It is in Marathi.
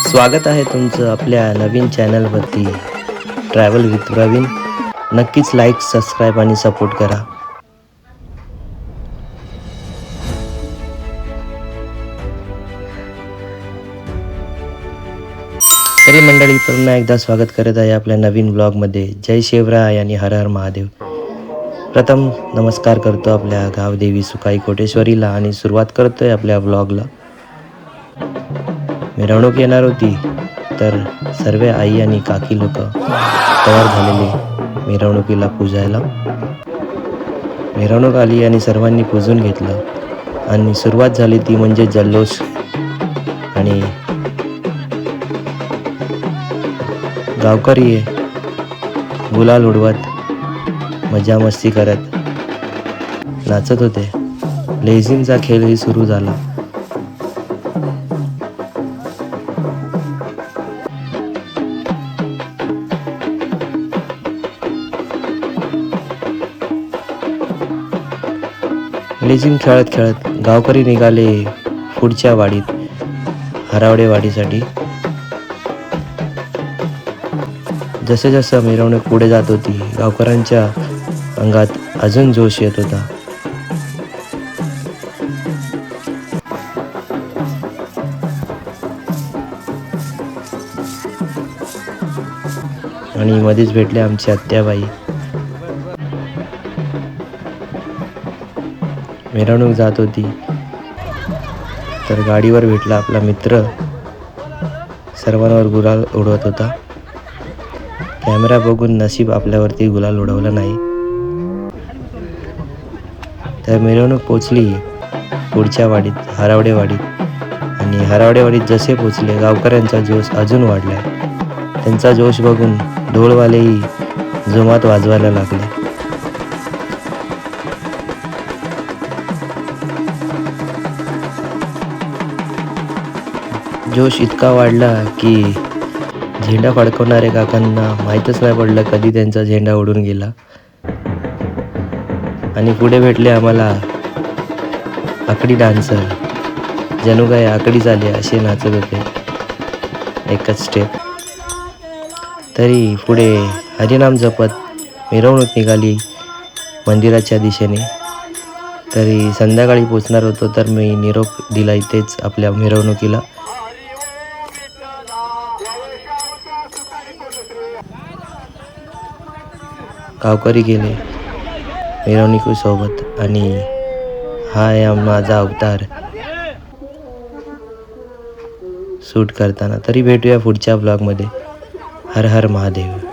स्वागत आहे तुमचं आपल्या नवीन चॅनलवरती ट्रॅव्हल विथ प्रवीण. नक्कीच लाईक, सबस्क्राईब आणि सपोर्ट करा. तरी मंडळी, पुन्हा एकदा स्वागत करत आहे आपल्या नवीन ब्लॉगमध्ये. जय शिवराय आणि हर हर महादेव. प्रथम नमस्कार करतो आपल्या गावदेवी सुकाई कोटेश्वरीला आणि सुरुवात करतोय आपल्या ब्लॉगला. मिरवणूक येणार होती तर सर्व आई आणि काकी लोक तयार झालेली मिरवणुकीला पूजायला. मिरवणूक आली आणि सर्वांनी पूजून घेतलं आणि सुरुवात झाली ती म्हणजे जल्लोष. आणि गावकरी गुलाल उडवत मजा मस्ती करत नाचत होते. लेझिमचा खेळही सुरू झाला. लेझिम खेळत खेळत गावकरी निघाले पुढच्या वाडीत, हरावडे वाडीसाठी. जसे जसं मिरवणूक पुढे जात होती, गावकऱ्यांच्या अंगात अजून जोश येत होता. आणि मध्येच भेटले आमची आत्याबाई. मिरवणूक जात होती तर गाडीवर भेटला आपला मित्र, सर्वांवर गुलाल उडवत होता. कॅमेरा बघून नशीब आपल्यावरती गुलाल उडवला नाही. तर मिरवणूक पोचली पुढच्या वाडीत, हरावडे वाडीत. आणि हरावडे वाडीत जसे पोचले, गावकऱ्यांचा जोश अजून वाढला. त्यांचा जोश बघून ढोलवालेही जोमात वाजवायला लागले. जोश इतका वाढला की झेंडा फडकवणाऱ्या काकांना माहीतच नाही पडलं कधी त्यांचा झेंडा उडून गेला. आणि पुढे भेटले आम्हाला आकडी डान्सर. जणू काय आकडीच आली असे नाचत होते एकच स्टेप. तरी पुढे हरिनाम जपत मिरवणूक निघाली मंदिराच्या दिशेने. तरी संध्याकाळी पोचणार होतो तर मी निरोप दिला इथेच आपल्या मिरवणुकीला. गावकरी गेले मिरवणुकीसोबत आणि हा आहे माझा अवतार शूट करताना. तरी भेटूया पुढच्या ब्लॉगमध्ये. हर हर महादेव.